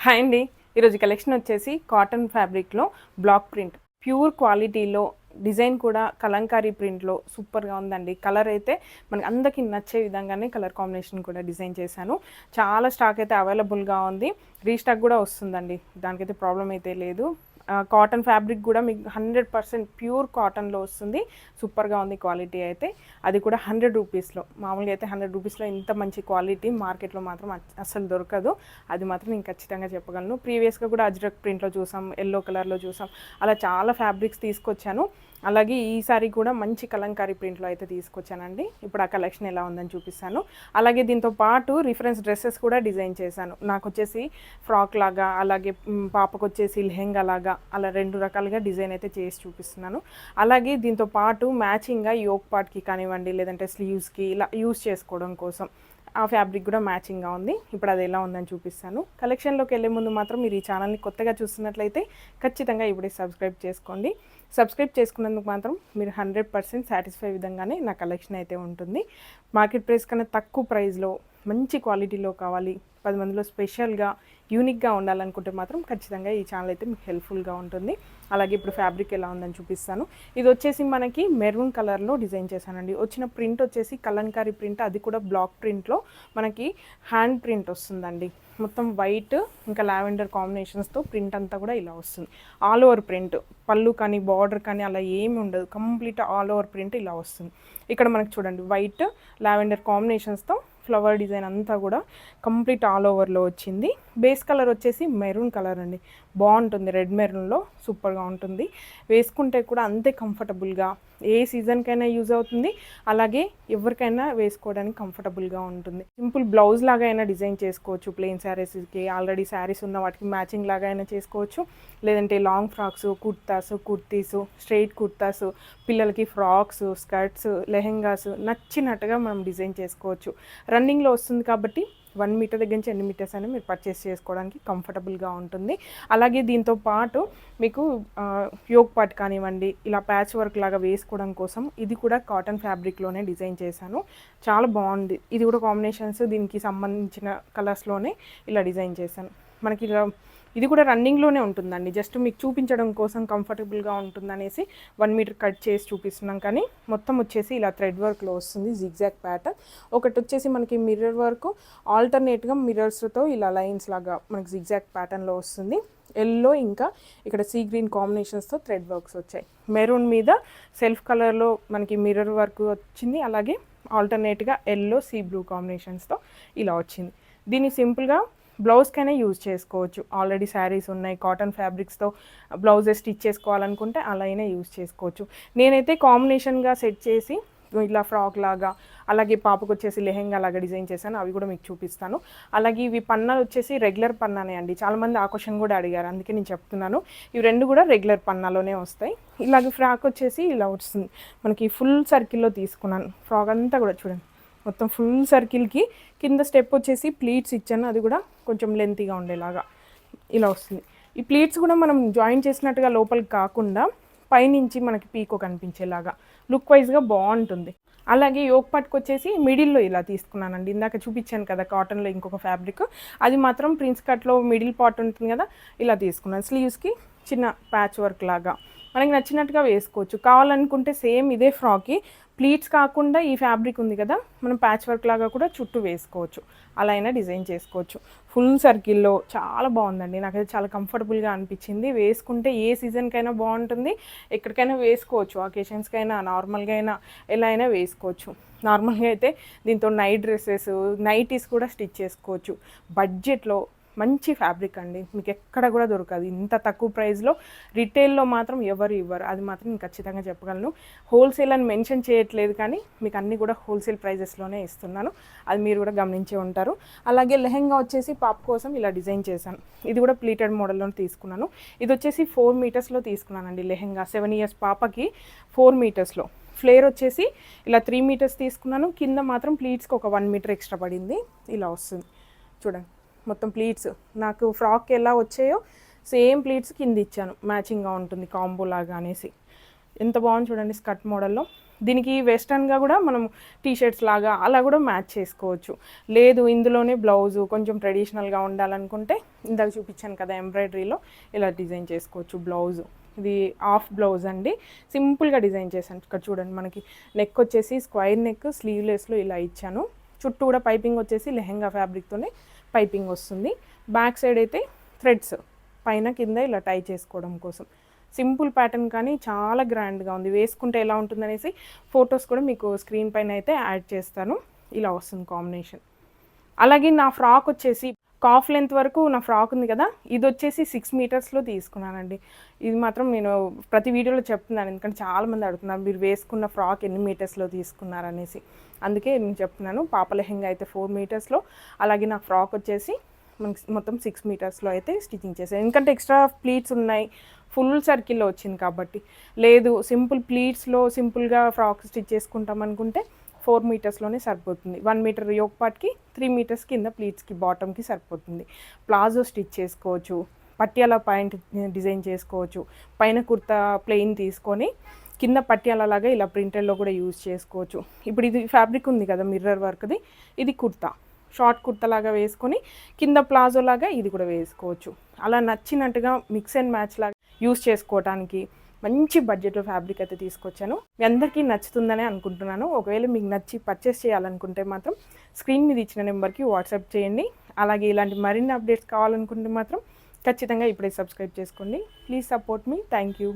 Hi అండి. ఈరోజు collection వచ్చేసి కాటన్ ఫ్యాబ్రిక్లో బ్లాక్ ప్రింట్ ప్యూర్ క్వాలిటీలో డిజైన్ కూడా కలంకారీ ప్రింట్లో సూపర్గా ఉందండి. కలర్ అయితే మనకి అందరికీ నచ్చే విధంగానే కలర్ కాంబినేషన్ కూడా డిజైన్ చేశాను. చాలా స్టాక్ అయితే అవైలబుల్గా ఉంది. రీస్టాక్ కూడా వస్తుందండి, దానికైతే ప్రాబ్లం అయితే లేదు. కాటన్ ఫ్యాబ్రిక్ కూడా మీకు 100% ప్యూర్ కాటన్లో వస్తుంది. సూపర్గా ఉంది క్వాలిటీ అయితే, అది కూడా 100 రూపీస్లో. మామూలుగా అయితే 100 రూపీస్లో ఇంత మంచి క్వాలిటీ మార్కెట్లో మాత్రం అస్సలు దొరకదు. అది మాత్రం నేను ఖచ్చితంగా చెప్పగలను. ప్రీవియస్గా కూడా అజ్రక్ ప్రింట్లో చూసాం, ఎల్లో కలర్లో చూసాం, అలా చాలా ఫ్యాబ్రిక్స్ తీసుకొచ్చాను. అలాగే ఈసారి కూడా మంచి కలంకారీ ప్రింట్లో అయితే తీసుకొచ్చానండి. ఇప్పుడు ఆ కలెక్షన్ ఎలా ఉందని చూపిస్తాను. అలాగే దీంతో పాటు రిఫరెన్స్ డ్రెస్సెస్ కూడా డిజైన్ చేశాను. నాకు వచ్చేసి ఫ్రాక్ లాగా, అలాగే పాపకు వచ్చేసి లెహెంగా లాగా, అలా 2 రకాలుగా డిజైన్ అయితే చేసి చూపిస్తున్నాను. అలాగే దీంతో పాటు మ్యాచింగ్గా యోక్ పార్ట్కి కానివ్వండి, లేదంటే స్లీవ్స్కి ఇలా యూస్ చేసుకోవడం కోసం ఆ ఫ్యాబ్రిక్ కూడా మ్యాచింగ్గా ఉంది. ఇప్పుడు అది ఎలా ఉందని చూపిస్తాను. కలెక్షన్లోకి వెళ్ళే ముందు మాత్రం మీరు ఈ ఛానల్ని కొత్తగా చూస్తున్నట్లయితే ఖచ్చితంగా ఇప్పుడే సబ్స్క్రైబ్ చేసుకోండి. సబ్స్క్రైబ్ చేసుకున్నందుకు మాత్రం మీరు 100% సాటిస్ఫై విధంగానే నా కలెక్షన్ అయితే ఉంటుంది. మార్కెట్ ప్రైస్ కన్నా తక్కువ ప్రైస్లో మంచి క్వాలిటీలో కావాలి, 10 మందిలో స్పెషల్గా యూనిక్గా ఉండాలనుకుంటే మాత్రం ఖచ్చితంగా ఈ ఛానల్ అయితే మీకు హెల్ప్ఫుల్గా ఉంటుంది. అలాగే ఇప్పుడు ఫ్యాబ్రిక్ ఎలా ఉందని చూపిస్తాను. ఇది వచ్చేసి మనకి మెరూన్ కలర్లో డిజైన్ చేశానండి. వచ్చిన ప్రింట్ వచ్చేసి కలంకారీ ప్రింట్, అది కూడా బ్లాక్ ప్రింట్లో మనకి హ్యాండ్ ప్రింట్ వస్తుందండి. మొత్తం వైట్ ఇంకా లావెండర్ కాంబినేషన్స్తో ప్రింట్ అంతా కూడా ఇలా వస్తుంది. ఆల్ ఓవర్ ప్రింట్, పళ్ళు కానీ బార్డర్ కానీ అలా ఏమి ఉండదు, కంప్లీట్ ఆల్ ఓవర్ ప్రింట్ ఇలా వస్తుంది. ఇక్కడ మనకి చూడండి వైట్ లావెండర్ కాంబినేషన్స్తో ఫ్లవర్ డిజైన్ అంతా కూడా కంప్లీట్ ఆల్ ఓవర్లో వచ్చింది. బేస్ కలర్ వచ్చేసి మెరూన్ కలర్ అండి, బాగుంటుంది. రెడ్ మెరూన్లో సూపర్గా ఉంటుంది. వేసుకుంటే కూడా అంతే కంఫర్టబుల్గా, ఏ సీజన్కైనా యూజ్ అవుతుంది. అలాగే ఎవరికైనా వేసుకోవడానికి కంఫర్టబుల్గా ఉంటుంది. సింపుల్ బ్లౌజ్ లాగా అయినా డిజైన్ చేసుకోవచ్చు. ప్లెయిన్ శారీస్కి, ఆల్రెడీ శారీస్ ఉన్న వాటికి మ్యాచింగ్ లాగా అయినా చేసుకోవచ్చు. లేదంటే long frocks, kurtis, straight kurtas, పిల్లలకి ఫ్రాక్స్, స్కర్ట్స్, లెహెంగాస్ నచ్చినట్టుగా మనం డిజైన్ చేసుకోవచ్చు. రన్నింగ్లో వస్తుంది కాబట్టి 1 మీటర్ దగ్గర నుంచి ఎన్ని మీటర్స్ అయినా మీరు పర్చేస్ చేసుకోవడానికి కంఫర్టబుల్గా ఉంటుంది. అలాగే దీంతో పాటు మీకు యోక్ పార్ట్ కానివ్వండి, ఇలా ప్యాచ్ వర్క్ లాగా వేసుకోవడం కోసం ఇది కూడా కాటన్ ఫ్యాబ్రిక్లోనే డిజైన్ చేశాను. చాలా బాగుంది. ఇది కూడా కాంబినేషన్స్ దీనికి సంబంధించిన కలర్స్లోనే ఇలా డిజైన్ చేశాను. మనకి ఇలా ఇది కూడా రన్నింగ్లోనే ఉంటుందండి. జస్ట్ మీకు చూపించడం కోసం కంఫర్టబుల్గా ఉంటుందనేసి 1 మీటర్ కట్ చేసి చూపిస్తున్నాం. కానీ మొత్తం వచ్చేసి ఇలా థ్రెడ్ వర్క్లో వస్తుంది, జిగ్జాగ్ ప్యాటర్న్. ఒకటి వచ్చేసి మనకి మిర్రర్ వర్క్, ఆల్టర్నేట్గా మిర్రర్స్తో ఇలా లైన్స్ లాగా మనకి జిగ్జాగ్ ప్యాటర్న్లో వస్తుంది. ఎల్లో ఇంకా ఇక్కడ సీ గ్రీన్ కాంబినేషన్స్తో థ్రెడ్ వర్క్స్ వచ్చాయి. మెరూన్ మీద సెల్ఫ్ కలర్లో మనకి మిర్రర్ వర్క్ వచ్చింది. అలాగే ఆల్టర్నేట్గా ఎల్లో సీ బ్లూ కాంబినేషన్స్తో ఇలా వచ్చింది. దీన్ని సింపుల్గా బ్లౌజ్కైనా యూజ్ చేసుకోవచ్చు. ఆల్రెడీ శారీస్ ఉన్నాయి, కాటన్ ఫ్యాబ్రిక్స్తో బ్లౌజెస్ స్టిచ్ చేసుకోవాలనుకుంటే అలా అయినా యూజ్ చేసుకోవచ్చు. నేనైతే కాంబినేషన్గా సెట్ చేసి ఇలా ఫ్రాక్ లాగా, అలాగే పాపకు వచ్చేసి లెహెంగా లాగా డిజైన్ చేశాను. అవి కూడా మీకు చూపిస్తాను. అలాగే ఇవి పన్నాలు వచ్చేసి రెగ్యులర్ పన్నానే అండి. చాలామంది ఆ క్వశ్చన్ కూడా అడిగారు, అందుకే నేను చెప్తున్నాను. ఇవి 2 కూడా రెగ్యులర్ పన్నాలోనే వస్తాయి. ఇలాగే ఫ్రాక్ వచ్చేసి ఇలా వస్తుంది. మనకి ఫుల్ సర్కిల్లో తీసుకున్నాను. ఫ్రాక్ అంతా కూడా చూడండి, మొత్తం ఫుల్ సర్కిల్కి కింద స్టెప్ వచ్చేసి ప్లీట్స్ ఇచ్చాను. అది కూడా కొంచెం లెంతీగా ఉండేలాగా ఇలా వస్తుంది. ఈ ప్లీట్స్ కూడా మనం జాయిన్ చేసినట్టుగా లోపలికి కాకుండా పైనుంచి మనకి పీకో కనిపించేలాగా లుక్ వైజ్గా బాగుంటుంది. అలాగే యోక్ పార్ట్కి వచ్చేసి మిడిల్లో ఇలా తీసుకున్నానండి. ఇందాక చూపించాను కదా కాటన్లో ఇంకొక ఫ్యాబ్రిక్, అది మాత్రం ప్రిన్స్ కట్లో మిడిల్ పార్ట్ ఉంటుంది కదా, ఇలా తీసుకున్నాను. స్లీవ్స్కి చిన్న ప్యాచ్ వర్క్ లాగా మనకి నచ్చినట్టుగా వేసుకోవచ్చు. కావాలనుకుంటే సేమ్ ఇదే ఫ్రాక్కి ప్లీట్స్ కాకుండా ఈ ఫ్యాబ్రిక్ ఉంది కదా, మనం ప్యాచ్ వర్క్ లాగా కూడా చుట్టూ వేసుకోవచ్చు. అలా అయినా డిజైన్ చేసుకోవచ్చు. ఫుల్ సర్కిల్లో చాలా బాగుందండి. నాకైతే చాలా కంఫర్టబుల్గా అనిపించింది. వేసుకుంటే ఏ సీజన్కైనా బాగుంటుంది, ఎక్కడికైనా వేసుకోవచ్చు. అకేషన్స్కైనా, నార్మల్గా అయినా, ఎలా అయినా వేసుకోవచ్చు. నార్మల్గా అయితే దీంతో నైట్ డ్రెస్సెస్, నైటీస్ కూడా స్టిచ్ చేసుకోవచ్చు. బడ్జెట్లో మంచి ఫ్యాబ్రిక్ అండి, మీకు ఎక్కడ కూడా దొరకదు ఇంత తక్కువ ప్రైస్లో. రిటైల్లో మాత్రం ఎవరు ఇవ్వరు, అది మాత్రం నేను ఖచ్చితంగా చెప్పగలను. హోల్సేల్ అని మెన్షన్ చేయట్లేదు, కానీ మీకు అన్నీ కూడా హోల్సేల్ ప్రైజెస్లోనే ఇస్తున్నాను. అది మీరు కూడా గమనించే ఉంటారు. అలాగే లెహెంగా వచ్చేసి పాప కోసం ఇలా డిజైన్ చేశాను. ఇది కూడా ప్లీటెడ్ మోడల్లో తీసుకున్నాను. ఇది వచ్చేసి 4 మీటర్స్లో తీసుకున్నానండి. లెహెంగా 7 ఇయర్స్ పాపకి 4 మీటర్స్లో. ఫ్లేర్ వచ్చేసి ఇలా 3 మీటర్స్ తీసుకున్నాను. కింద మాత్రం ప్లీట్స్కి ఒక 1 మీటర్ ఎక్స్ట్రా పడింది. ఇలా వస్తుంది చూడండి. మొత్తం ప్లీట్స్ నాకు ఫ్రాక్ ఎలా వచ్చాయో సేమ్ ప్లీట్స్ కింద ఇచ్చాను, మ్యాచింగ్గా ఉంటుంది కాంబో లాగా అనేసి. ఎంత బాగుంది చూడండి. స్కర్ట్ మోడల్లో దీనికి వెస్ట్రన్గా కూడా మనం టీషర్ట్స్ లాగా అలా కూడా మ్యాచ్ చేసుకోవచ్చు. లేదు ఇందులోనే బ్లౌజు కొంచెం ట్రెడిషనల్గా ఉండాలనుకుంటే ఇందాక చూపించాను కదా ఎంబ్రాయిడరీలో ఇలా డిజైన్ చేసుకోవచ్చు. బ్లౌజు ఇది హాఫ్ బ్లౌజ్ అండి, సింపుల్గా డిజైన్ చేశాను. ఇక్కడ చూడండి మనకి నెక్ వచ్చేసి స్క్వైర్ నెక్, స్లీవ్లెస్లో ఇలా ఇచ్చాను. చుట్టూ కూడా పైపింగ్ వచ్చేసి లెహెంగా ఫ్యాబ్రిక్తోనే పైపింగ్ వస్తుంది. బ్యాక్ సైడ్ అయితే థ్రెడ్స్ పైన కింద ఇలా టై చేసుకోవడం కోసం సింపుల్ ప్యాటర్న్, కానీ చాలా గ్రాండ్గా ఉంది. వేసుకుంటే ఎలా ఉంటుందనేసి ఫొటోస్ కూడా మీకు స్క్రీన్ పైన అయితే యాడ్ చేస్తాను. ఇలా వస్తుంది కాంబినేషన్. అలాగే నా ఫ్రాక్ వచ్చేసి కాఫ్ లెంత్ వరకు నా ఫ్రాక్ ఉంది కదా, ఇది వచ్చేసి 6 మీటర్స్లో తీసుకున్నానండి. ఇది మాత్రం నేను ప్రతి వీడియోలో చెప్తున్నాను, ఎందుకంటే చాలామంది అడుగుతున్నారు మీరు వేసుకున్న ఫ్రాక్ ఎన్ని మీటర్స్లో తీసుకున్నారనేసి. అందుకే నేను చెప్తున్నాను. పాప లెహెంగా అయితే 4 మీటర్స్లో, అలాగే నా ఫ్రాక్ వచ్చేసి మనకి మొత్తం 6 మీటర్స్లో అయితే స్టిచ్చింగ్ చేశాను. ఎందుకంటే ఎక్స్ట్రా ప్లీట్స్ ఉన్నాయి, ఫుల్ సర్కిల్లో వచ్చింది కాబట్టి. లేదు సింపుల్ ప్లీట్స్లో సింపుల్గా ఫ్రాక్ స్టిచ్ చేసుకుంటాం అనుకుంటే 4 మీటర్స్లోనే సరిపోతుంది. 1 మీటర్ యోక్ పార్ట్కి 3 మీటర్స్ కింద ప్లీట్స్కి బాటమ్కి సరిపోతుంది. ప్లాజో స్టిచ్ చేసుకోవచ్చు, పట్యాల పాయింట్ డిజైన్ చేసుకోవచ్చు. పైన కుర్తా ప్లెయిన్ తీసుకొని కింద పట్యాలలాగా ఇలా ప్రింటెడ్లో కూడా యూజ్ చేసుకోవచ్చు. ఇప్పుడు ఇది ఫ్యాబ్రిక్ ఉంది కదా మిర్రర్ వర్క్ది, ఇది కుర్తా షార్ట్ కుర్తాలాగా వేసుకొని కింద ప్లాజో లాగా ఇది కూడా వేసుకోవచ్చు. అలా నచ్చినట్టుగా మిక్స్ అండ్ మ్యాచ్ లాగా యూజ్ చేసుకోవడానికి మంచి బడ్జెట్ ఫ్యాబ్రిక్ అయితే తీసుకొచ్చాను. మీ అందరికీ నచ్చుతుందనే అనుకుంటున్నాను. ఒకవేళ మీకు నచ్చి పర్చేస్ చేయాలనుకుంటే మాత్రం స్క్రీన్ మీద ఇచ్చిన నెంబర్కి వాట్సాప్ చేయండి. అలాగే ఇలాంటి మరిన్ని అప్డేట్స్ కావాలనుకుంటే మాత్రం ఖచ్చితంగా ఇప్పుడే సబ్స్క్రైబ్ చేసుకోండి. Please support me. Thank you.